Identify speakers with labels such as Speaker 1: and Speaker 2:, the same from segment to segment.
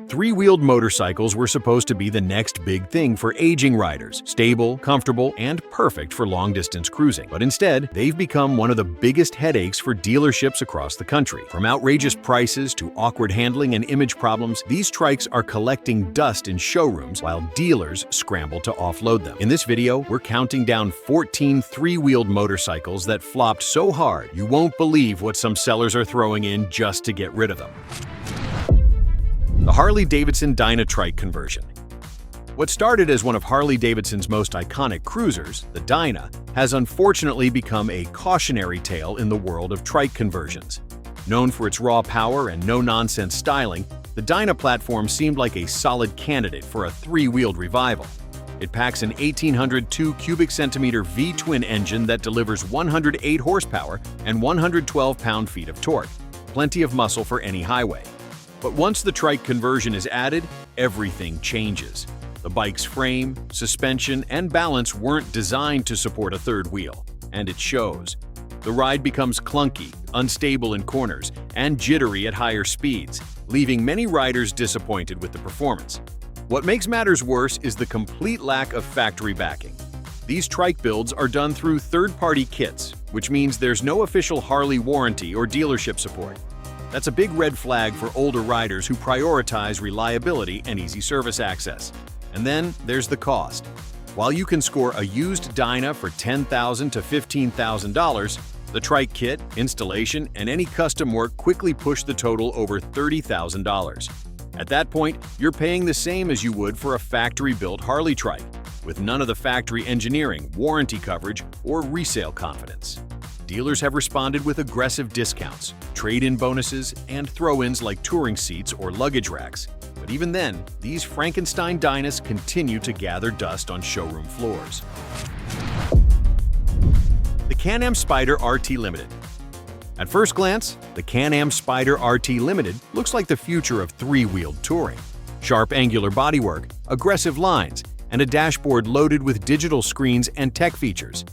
Speaker 1: Three-wheeled motorcycles were supposed to be the next big thing for aging riders, stable, comfortable, and perfect for long-distance cruising. But instead, they've become one of the biggest headaches for dealerships across the country. From outrageous prices to awkward handling and image problems, these trikes are collecting dust in showrooms while dealers scramble to offload them. In this video, we're counting down 14 three-wheeled motorcycles that flopped so hard you won't believe what some sellers are throwing in just to get rid of them. The HarleyDavidson Dina trike conversion. What started as one of Harley-Davidson's most iconic cruisers, the Dina, has unfortunately become a cautionary tale in the world of trike conversions. Known for its raw power and no-nonsense styling, the Dina platform seemed like a solid candidate for a three-wheeled revival. It packs an 1,802 cubic centimeter V-twin engine that delivers 108 horsepower and 112 pound-feet of torque, plenty of muscle for any highway. But once the trike conversion is added, everything changes. The bike's frame, suspension, and balance weren't designed to support a third wheel, and it shows. The ride becomes clunky, unstable in corners, and jittery at higher speeds, leaving many riders disappointed with the performance. What makes matters worse is the complete lack of factory backing. These trike builds are done through third-party kits, which means there's no official Harley warranty or dealership support. That's a big red flag for older riders who prioritize reliability and easy service access. And then there's the cost. While you can score a used Dina for $10,000 to $15,000, the trike kit, installation, and any custom work quickly push the total over $30,000. At that point, you're paying the same as you would for a factory-built Harley trike, with none of the factory engineering, warranty coverage, or resale confidence. Dealers have responded with aggressive discounts, trade-in bonuses, and throw-ins like touring seats or luggage racks. But even then, these Frankenstein Dinas continue to gather dust on showroom floors. The CanAm Spider RT Limited. At first glance, the CanAm Spider RT Limited looks like the future of three-wheeled touring. Sharp angular bodywork, aggressive lines, and a dashboard loaded with digital screens and tech features.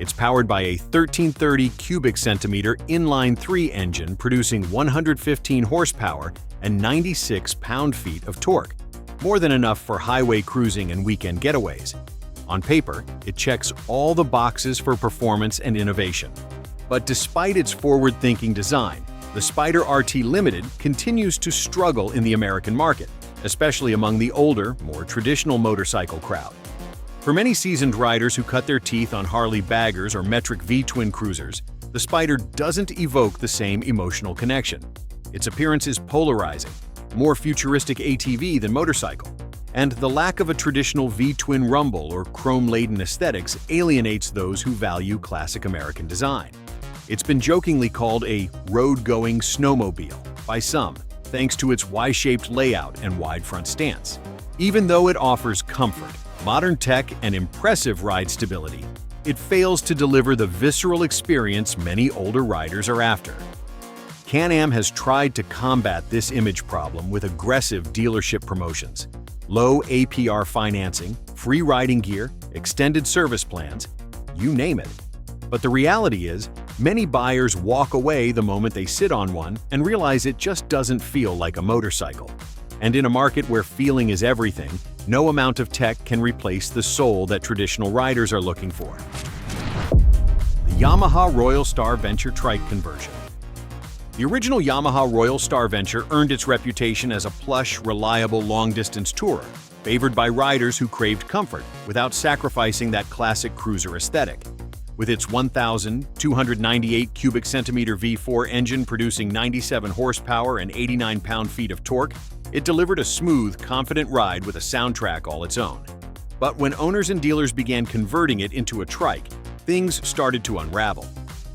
Speaker 1: It's powered by a 1330 cubic centimeter inline-3 engine producing 115 horsepower and 96 pound-feet of torque, more than enough for highway cruising and weekend getaways. On paper, it checks all the boxes for performance and innovation. But despite its forward-thinking design, the Spider RT Limited continues to struggle in the American market, especially among the older, more traditional motorcycle crowd. For many seasoned riders who cut their teeth on Harley baggers or metric V-twin cruisers, the Spider doesn't evoke the same emotional connection. Its appearance is polarizing, more futuristic ATV than motorcycle, and the lack of a traditional V-twin rumble or chrome-laden aesthetics alienates those who value classic American design. It's been jokingly called a road-going snowmobile by some, thanks to its Y-shaped layout and wide front stance. Even though it offers comfort, modern tech, and impressive ride stability, it fails to deliver the visceral experience many older riders are after. CanAm has tried to combat this image problem with aggressive dealership promotions, low APR financing, free riding gear, extended service plans, you name it. But the reality is, many buyers walk away the moment they sit on one and realize it just doesn't feel like a motorcycle. And in a market where feeling is everything, no amount of tech can replace the soul that traditional riders are looking for. The Yamaha Royal Star Venture trike conversion. The original Yamaha Royal Star Venture earned its reputation as a plush, reliable long-distance tourer, favored by riders who craved comfort without sacrificing that classic cruiser aesthetic. With its 1,298 cubic centimeter V4 engine producing 97 horsepower and 89 pound-feet of torque, it delivered a smooth, confident ride with a soundtrack all its own. But when owners and dealers began converting it into a trike, things started to unravel.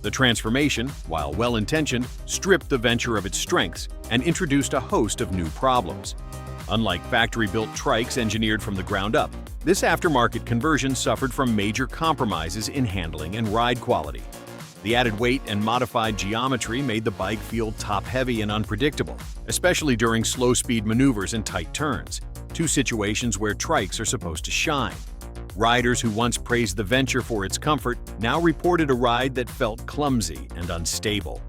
Speaker 1: The transformation, while well-intentioned, stripped the venture of its strengths and introduced a host of new problems. Unlike factory-built trikes engineered from the ground up, this aftermarket conversion suffered from major compromises in handling and ride quality. The added weight and modified geometry made the bike feel top-heavy and unpredictable, especially during slow-speed maneuvers and tight turns, two situations where trikes are supposed to shine. Riders who once praised the venture for its comfort now reported a ride that felt clumsy and unstable.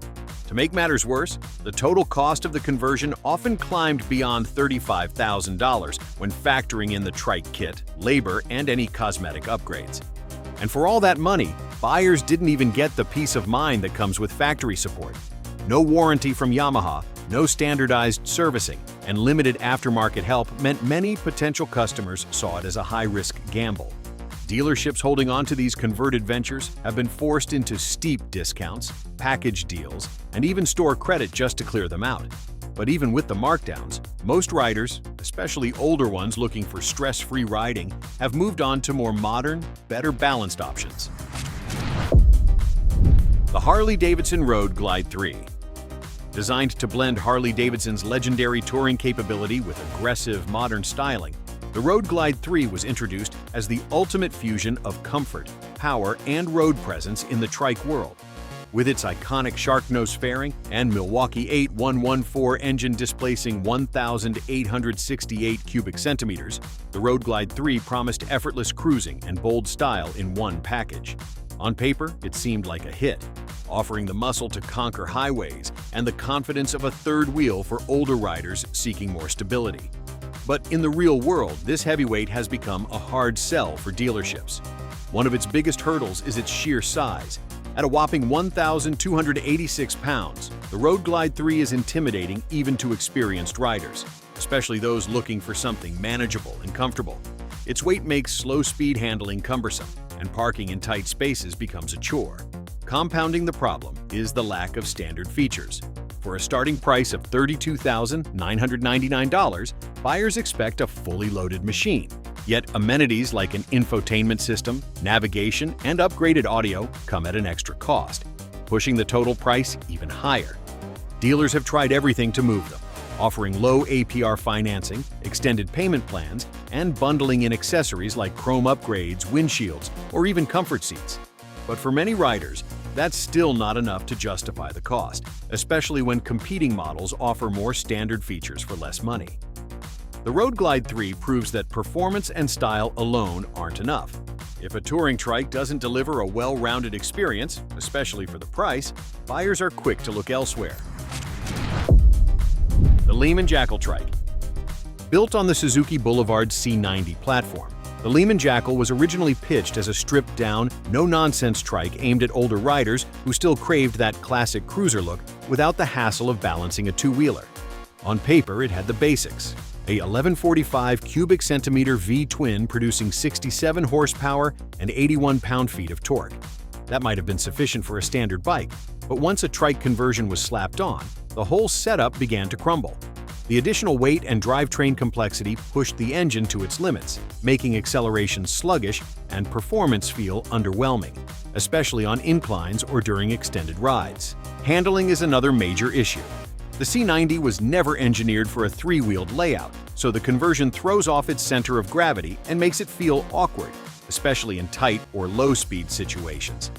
Speaker 1: To make matters worse, the total cost of the conversion often climbed beyond $35,000 when factoring in the trike kit, labor, and any cosmetic upgrades. And for all that money, buyers didn't even get the peace of mind that comes with factory support. No warranty from Yamaha, no standardized servicing, and limited aftermarket help meant many potential customers saw it as a high-risk gamble. Dealerships holding on to these converted ventures have been forced into steep discounts, package deals, and even store credit just to clear them out. But even with the markdowns, most riders, especially older ones looking for stress-free riding, have moved on to more modern, better balanced options. The Harley-Davidson Glide 3. Designed to blend Harley-Davidson's legendary touring capability with aggressive, modern styling, the Glide 3 was introduced as the ultimate fusion of comfort, power, and road presence in the trike world. With its iconic shark nose fairing and Milwaukee 8114 engine displacing 1,868 cubic centimeters, the Glide 3 promised effortless cruising and bold style in one package. On paper, it seemed like a hit, offering the muscle to conquer highways and the confidence of a third wheel for older riders seeking more stability. But in the real world, this heavyweight has become a hard sell for dealerships. One of its biggest hurdles is its sheer size. At a whopping 1,286 pounds, the Glide 3 is intimidating even to experienced riders, especially those looking for something manageable and comfortable. Its weight makes slow-speed handling cumbersome, and parking in tight spaces becomes a chore. Compounding the problem is the lack of standard features. For a starting price of $32,999, buyers expect a fully loaded machine. Yet amenities like an infotainment system, navigation, and upgraded audio come at an extra cost, pushing the total price even higher. Dealers have tried everything to move them, offering low APR financing, extended payment plans, and bundling in accessories like chrome upgrades, windshields, or even comfort seats. But for many riders, that's still not enough to justify the cost, especially when competing models offer more standard features for less money. The Glide 3 proves that performance and style alone aren't enough. If a touring trike doesn't deliver a well-rounded experience, especially for the price, buyers are quick to look elsewhere. The Lehman Jackal trike. Built on the Suzuki Boulevard C90 platform, the Lehman Jackal was originally pitched as a stripped-down, no-nonsense trike aimed at older riders who still craved that classic cruiser look without the hassle of balancing a two-wheeler. On paper, it had the basics: a 1145 cubic centimeter V-twin producing 67 horsepower and 81 pound-feet of torque. That might have been sufficient for a standard bike, but once a trike conversion was slapped on, the whole setup began to crumble. The additional weight and drivetrain complexity pushed the engine to its limits, making acceleration sluggish and performance feel underwhelming, especially on inclines or during extended rides. Handling is another major issue. The C90 was never engineered for a three-wheeled layout, so the conversion throws off its center of gravity and makes it feel awkward, especially in tight or low-speed situations.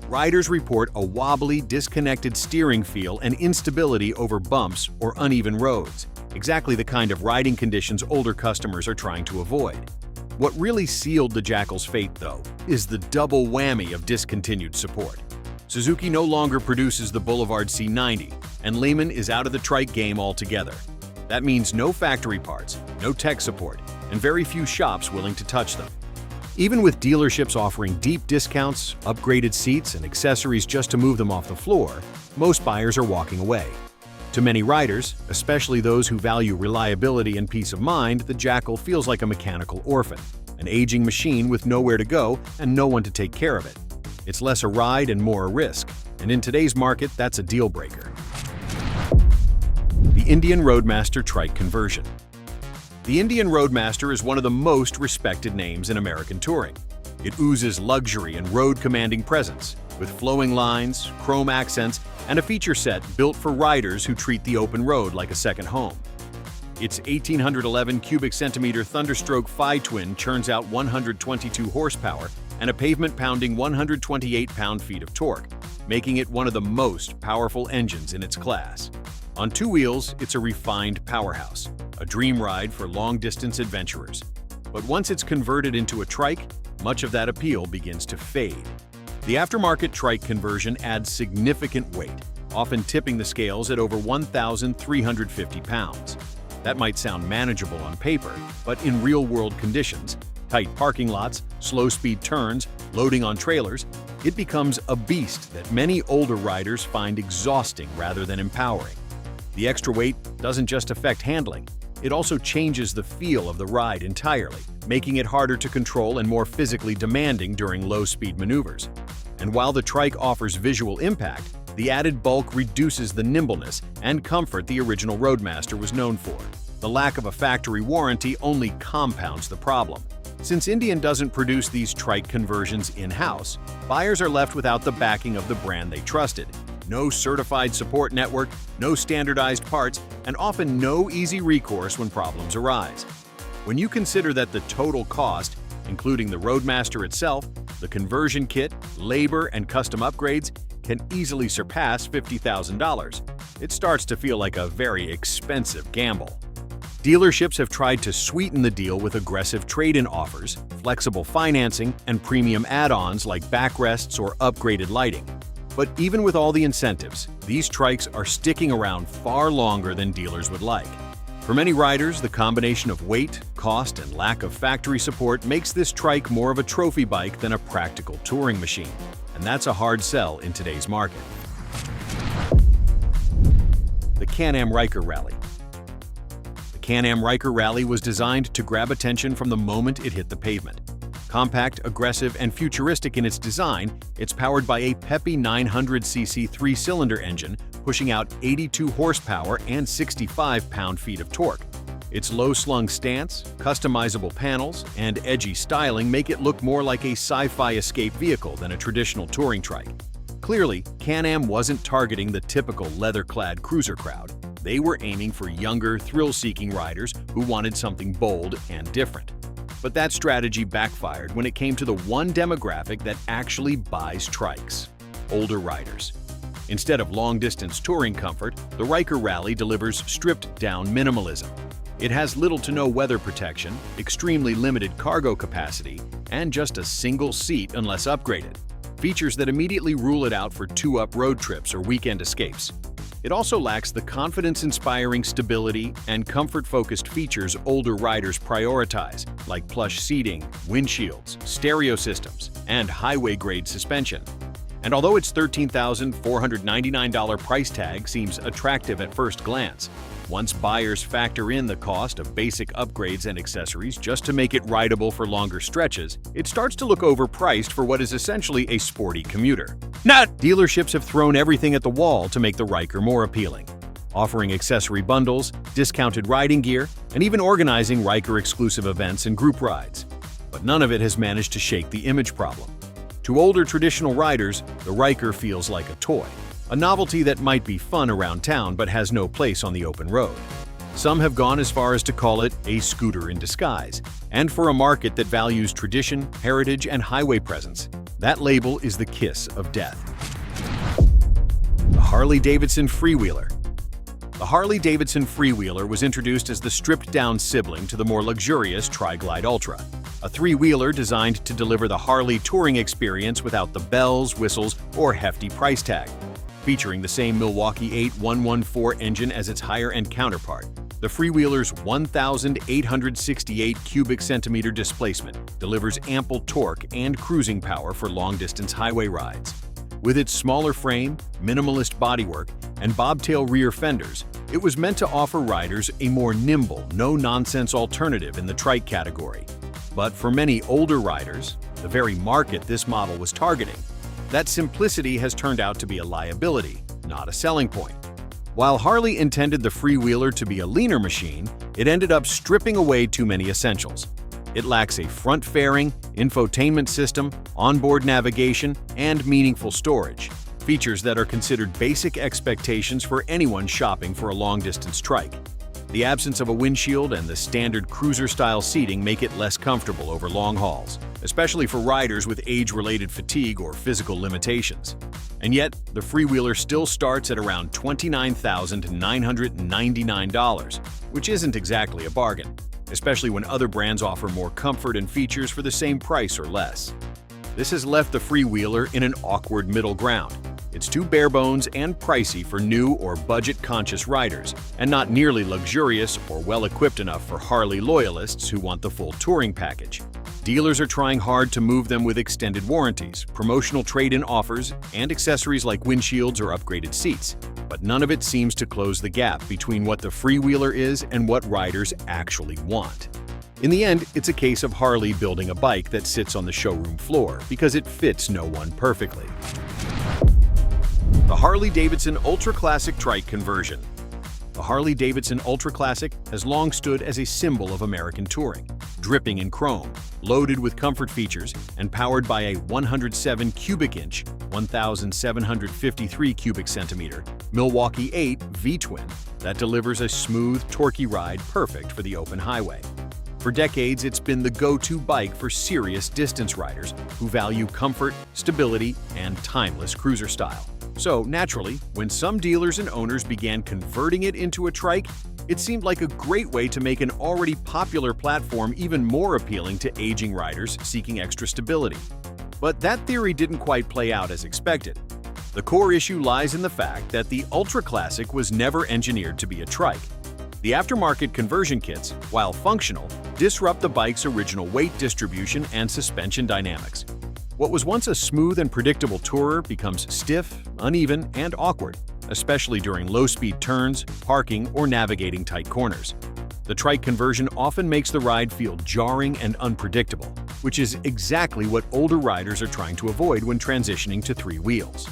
Speaker 1: Riders report a wobbly, disconnected steering feel and instability over bumps or uneven roads, exactly the kind of riding conditions older customers are trying to avoid. What really sealed the Jackal's fate, though, is the double whammy of discontinued support. Suzuki no longer produces the Boulevard C90, and Lehman is out of the trike game altogether. That means no factory parts, no tech support, and very few shops willing to touch them. Even with dealerships offering deep discounts, upgraded seats, and accessories just to move them off the floor, most buyers are walking away. To many riders, especially those who value reliability and peace of mind, the Jackal feels like a mechanical orphan, an aging machine with nowhere to go and no one to take care of it. It's less a ride and more a risk, and in today's market, that's a deal breaker. The Indian Roadmaster trike conversion. The Indian Roadmaster is one of the most respected names in American touring. It oozes luxury and road-commanding presence, with flowing lines, chrome accents, and a feature set built for riders who treat the open road like a second home. Its 1,811 cubic centimeter Thunderstroke Phi-twin churns out 122 horsepower and a pavement-pounding 128 pound-feet of torque, making it one of the most powerful engines in its class. On two wheels, it's a refined powerhouse, a dream ride for long-distance adventurers. But once it's converted into a trike, much of that appeal begins to fade. The aftermarket trike conversion adds significant weight, often tipping the scales at over 1,350 pounds. That might sound manageable on paper, but in real-world conditions, tight parking lots, slow-speed turns, loading on trailers, it becomes a beast that many older riders find exhausting rather than empowering. The extra weight doesn't just affect handling, it also changes the feel of the ride entirely, making it harder to control and more physically demanding during low-speed maneuvers. And while the trike offers visual impact, the added bulk reduces the nimbleness and comfort the original Roadmaster was known for. The lack of a factory warranty only compounds the problem. Since Indian doesn't produce these trike conversions in-house, buyers are left without the backing of the brand they trusted. No certified support network, no standardized parts, and often no easy recourse when problems arise. When you consider that the total cost, including the Roadmaster itself, the conversion kit, labor, and custom upgrades, can easily surpass $50,000, it starts to feel like a very expensive gamble. Dealerships have tried to sweeten the deal with aggressive trade-in offers, flexible financing, and premium add-ons like backrests or upgraded lighting. But even with all the incentives, these trikes are sticking around far longer than dealers would like. For many riders, the combination of weight, cost, and lack of factory support makes this trike more of a trophy bike than a practical touring machine. And that's a hard sell in today's market. The CanAm Riker Rally. The CanAm Riker Rally was designed to grab attention from the moment it hit the pavement. Compact, aggressive, and futuristic in its design, it's powered by a peppy 900cc three-cylinder engine pushing out 82 horsepower and 65 pound-feet of torque. Its low-slung stance, customizable panels, and edgy styling make it look more like a sci-fi escape vehicle than a traditional touring trike. Clearly, CanAm wasn't targeting the typical leather-clad cruiser crowd. They were aiming for younger, thrill-seeking riders who wanted something bold and different. But that strategy backfired when it came to the one demographic that actually buys trikes: older riders. Instead of long-distance touring comfort, the Riker Rally delivers stripped-down minimalism. It has little to no weather protection, extremely limited cargo capacity, and just a single seat unless upgraded, features that immediately rule it out for two-up road trips or weekend escapes. It also lacks the confidence-inspiring stability and comfort-focused features older riders prioritize, like plush seating, windshields, stereo systems, and highway-grade suspension. And although its $13,499 price tag seems attractive at first glance, once buyers factor in the cost of basic upgrades and accessories just to make it rideable for longer stretches, it starts to look overpriced for what is essentially a sporty commuter. Dealerships have thrown everything at the wall to make the Riker more appealing, offering accessory bundles, discounted riding gear, and even organizing Riker-exclusive events and group rides. But none of it has managed to shake the image problem. To older traditional riders, the Riker feels like a toy, a novelty that might be fun around town but has no place on the open road. Some have gone as far as to call it a scooter in disguise, and for a market that values tradition, heritage, and highway presence, that label is the kiss of death. The HarleyDavidson Freewheeler. The HarleyDavidson Freewheeler was introduced as the stripped-down sibling to the more luxurious Triglide Ultra, a three-wheeler designed to deliver the Harley touring experience without the bells, whistles, or hefty price tag. Featuring the same Milwaukee 8114 engine as its higher-end counterpart, the Freewheeler's 1,868 cubic centimeter displacement delivers ample torque and cruising power for long-distance highway rides. With its smaller frame, minimalist bodywork, and bobtail rear fenders, it was meant to offer riders a more nimble, no-nonsense alternative in the trike category. But for many older riders, the very market this model was targeting, that simplicity has turned out to be a liability, not a selling point. While Harley intended the Freewheeler to be a leaner machine, it ended up stripping away too many essentials. It lacks a front fairing, infotainment system, onboard navigation, and meaningful storage, features that are considered basic expectations for anyone shopping for a long-distance trike. The absence of a windshield and the standard cruiser-style seating make it less comfortable over long hauls, especially for riders with age-related fatigue or physical limitations. And yet, the Freewheeler still starts at around $29,999, which isn't exactly a bargain, especially when other brands offer more comfort and features for the same price or less. This has left the Freewheeler in an awkward middle ground. It's too bare bones and pricey for new or budget-conscious riders, and not nearly luxurious or well-equipped enough for Harley loyalists who want the full touring package. Dealers are trying hard to move them with extended warranties, promotional trade-in offers, and accessories like windshields or upgraded seats. But none of it seems to close the gap between what the Freewheeler is and what riders actually want. In the end, it's a case of Harley building a bike that sits on the showroom floor because it fits no one perfectly. The Harley-Davidson Ultra Classic Trike conversion. The Harley-Davidson Ultra Classic has long stood as a symbol of American touring, dripping in chrome, loaded with comfort features, and powered by a 107 cubic inch, 1,753 cubic centimeter Milwaukee 8 V-twin that delivers a smooth, torquey ride perfect for the open highway. For decades, it's been the go-to bike for serious distance riders who value comfort, stability, and timeless cruiser style. So, naturally, when some dealers and owners began converting it into a trike, it seemed like a great way to make an already popular platform even more appealing to aging riders seeking extra stability. But that theory didn't quite play out as expected. The core issue lies in the fact that the Ultra Classic was never engineered to be a trike. The aftermarket conversion kits, while functional, disrupt the bike's original weight distribution and suspension dynamics. What was once a smooth and predictable tourer becomes stiff, uneven, and awkward, especially during low-speed turns, parking, or navigating tight corners. The trike conversion often makes the ride feel jarring and unpredictable, which is exactly what older riders are trying to avoid when transitioning to three wheels.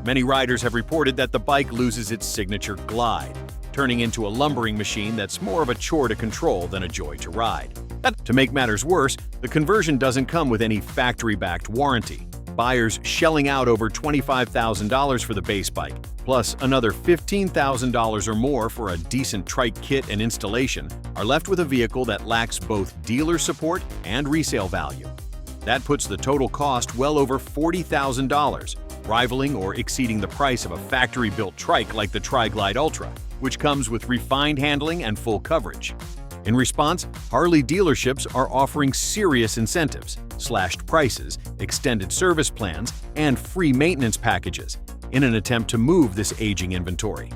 Speaker 1: Many riders have reported that the bike loses its signature glide, turning into a lumbering machine that's more of a chore to control than a joy to ride. To make matters worse, the conversion doesn't come with any factory-backed warranty. Buyers shelling out over $25,000 for the base bike, plus another $15,000 or more for a decent trike kit and installation, are left with a vehicle that lacks both dealer support and resale value. That puts the total cost well over $40,000, rivaling or exceeding the price of a factory-built trike like the Triglide Ultra, which comes with refined handling and full coverage. In response, Harley dealerships are offering serious incentives, slashed prices, extended service plans, and free maintenance packages in an attempt to move this aging inventory.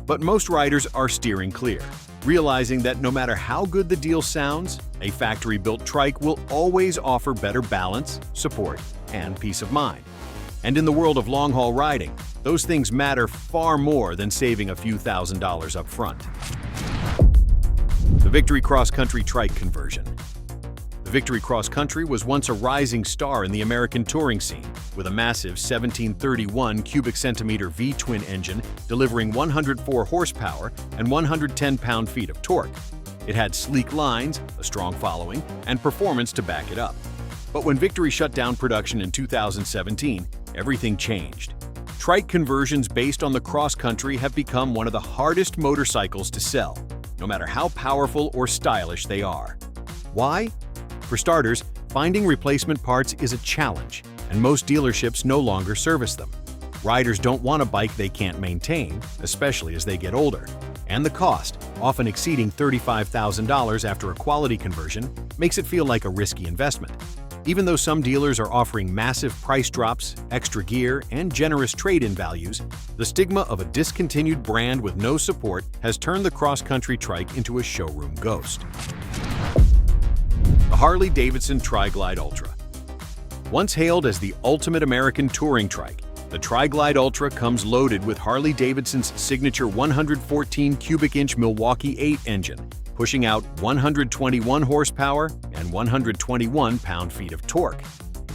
Speaker 1: But most riders are steering clear, realizing that no matter how good the deal sounds, a factory-built trike will always offer better balance, support, and peace of mind. And in the world of long-haul riding, those things matter far more than saving a few $1,000s up front. The Victory Cross Country Trike conversion. The Victory Cross Country was once a rising star in the American touring scene, with a massive 1731 cubic centimeter V-twin engine delivering 104 horsepower and 110 pound-feet of torque. It had sleek lines, a strong following, and performance to back it up. But when Victory shut down production in 2017, everything changed. Trike conversions based on the cross country have become one of the hardest motorcycles to sell, no matter how powerful or stylish they are. Why? For starters, finding replacement parts is a challenge, and most dealerships no longer service them. Riders don't want a bike they can't maintain, especially as they get older. And the cost, often exceeding $35,000 after a quality conversion, makes it feel like a risky investment. Even though some dealers are offering massive price drops, extra gear, and generous trade-in values, the stigma of a discontinued brand with no support has turned the cross-country trike into a showroom ghost. The Harley-Davidson Triglide Ultra. Once hailed as the ultimate American touring trike, the Triglide Ultra comes loaded with Harley-Davidson's signature 114 cubic inch Milwaukee 8 engine, pushing out 121 horsepower and 121 pound-feet of torque.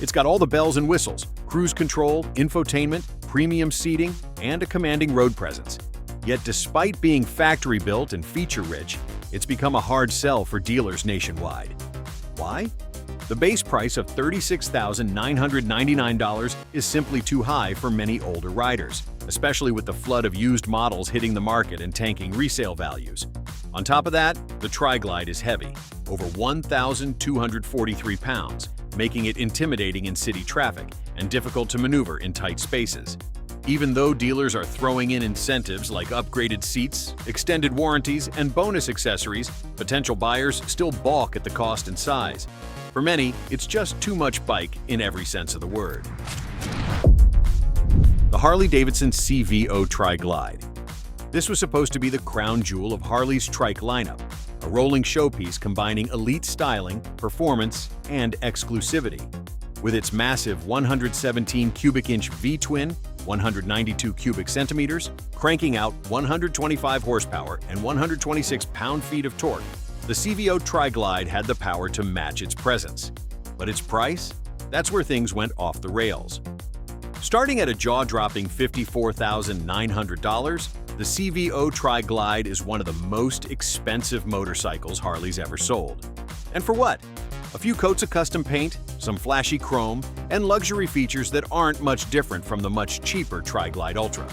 Speaker 1: It's got all the bells and whistles, cruise control, infotainment, premium seating, and a commanding road presence. Yet despite being factory-built and feature-rich, it's become a hard sell for dealers nationwide. Why? The base price of $36,999 is simply too high for many older riders, especially with the flood of used models hitting the market and tanking resale values. On top of that, the Triglide is heavy, over 1,243 pounds, making it intimidating in city traffic and difficult to maneuver in tight spaces. Even though dealers are throwing in incentives like upgraded seats, extended warranties, and bonus accessories, potential buyers still balk at the cost and size. For many, it's just too much bike in every sense of the word. The the HarleyDavidson CVO Triglide. This was supposed to be the crown jewel of Harley's trike lineup, a rolling showpiece combining elite styling, performance, and exclusivity. With its massive 117 cubic inch V-twin, 192 cubic centimeters, cranking out 125 horsepower and 126 pound-feet of torque, the CVO Triglide had the power to match its presence. But its price? That's where things went off the rails. Starting at a jaw-dropping $54,900, the CVO Triglide is one of the most expensive motorcycles Harley's ever sold. And for what? A few coats of custom paint, some flashy chrome, and luxury features that aren't much different from the much cheaper Triglide Ultra.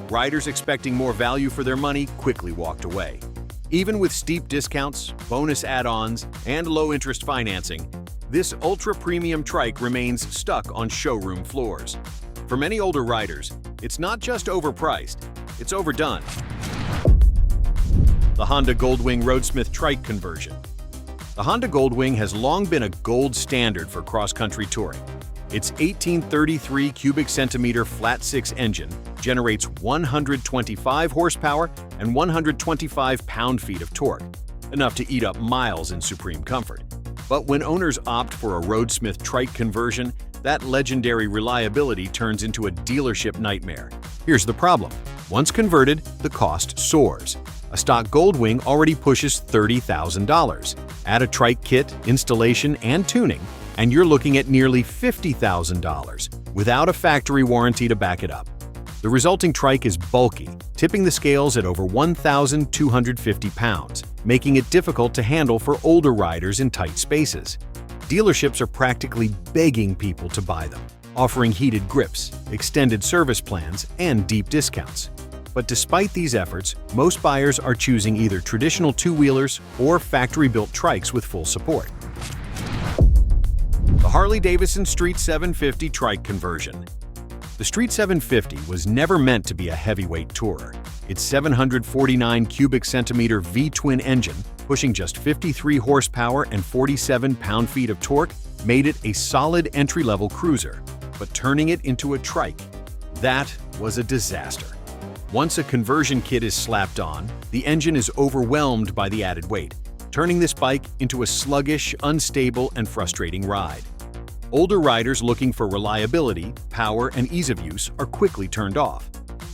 Speaker 1: Riders expecting more value for their money quickly walked away. Even with steep discounts, bonus add-ons, and low-interest financing, this ultra-premium trike remains stuck on showroom floors. For many older riders, it's not just overpriced, it's overdone. The Honda Gold Wing Roadsmith trike conversion. The Honda Gold Wing has long been a gold standard for cross-country touring. Its 1833 cubic centimeter flat-six engine generates 125 horsepower and 125 pound-feet of torque, enough to eat up miles in supreme comfort. But when owners opt for a Roadsmith trike conversion, that legendary reliability turns into a dealership nightmare. Here's the problem. Once converted, the cost soars. A stock Gold Wing already pushes $30,000. Add a trike kit, installation, and tuning, and you're looking at nearly $50,000, without a factory warranty to back it up. The resulting trike is bulky, tipping the scales at over 1,250 pounds, making it difficult to handle for older riders in tight spaces. Dealerships are practically begging people to buy them, offering heated grips, extended service plans, and deep discounts. But despite these efforts, most buyers are choosing either traditional two-wheelers or factory-built trikes with full support. The Harley-Davidson Street 750 trike conversion. The Street 750 was never meant to be a heavyweight tourer. Its 749 cubic centimeter V-twin engine, pushing just 53 horsepower and 47 pound-feet of torque, made it a solid entry-level cruiser. But turning it into a trike, that was a disaster. Once a conversion kit is slapped on, the engine is overwhelmed by the added weight, turning this bike into a sluggish, unstable, and frustrating ride. Older riders looking for reliability, power, and ease of use are quickly turned off.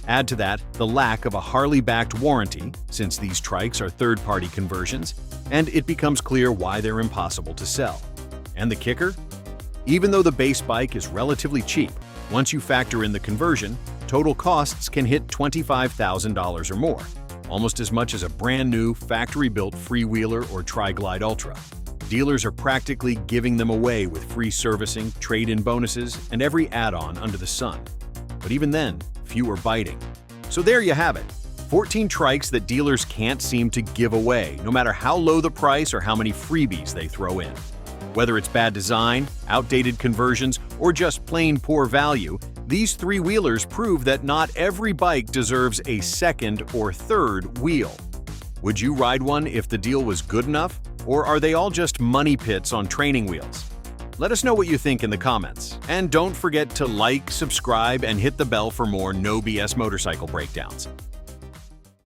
Speaker 1: Add to that the lack of a Harley-backed warranty, since these trikes are third-party conversions, and it becomes clear why they're impossible to sell. And the kicker? Even though the base bike is relatively cheap, once you factor in the conversion, total costs can hit $25,000 or more, almost as much as a brand-new, factory-built Freewheeler or Triglide Ultra. Dealers are practically giving them away with free servicing, trade-in bonuses, and every add-on under the sun. But even then, few are biting. So there you have it, 14 trikes that dealers can't seem to give away, no matter how low the price or how many freebies they throw in. Whether it's bad design, outdated conversions, or just plain poor value, these three-wheelers prove that not every bike deserves a second or third wheel. Would you ride one if the deal was good enough? Or are they all just money pits on training wheels? Let us know what you think in the comments. And don't forget to like, subscribe, and hit the bell for more no BS motorcycle breakdowns.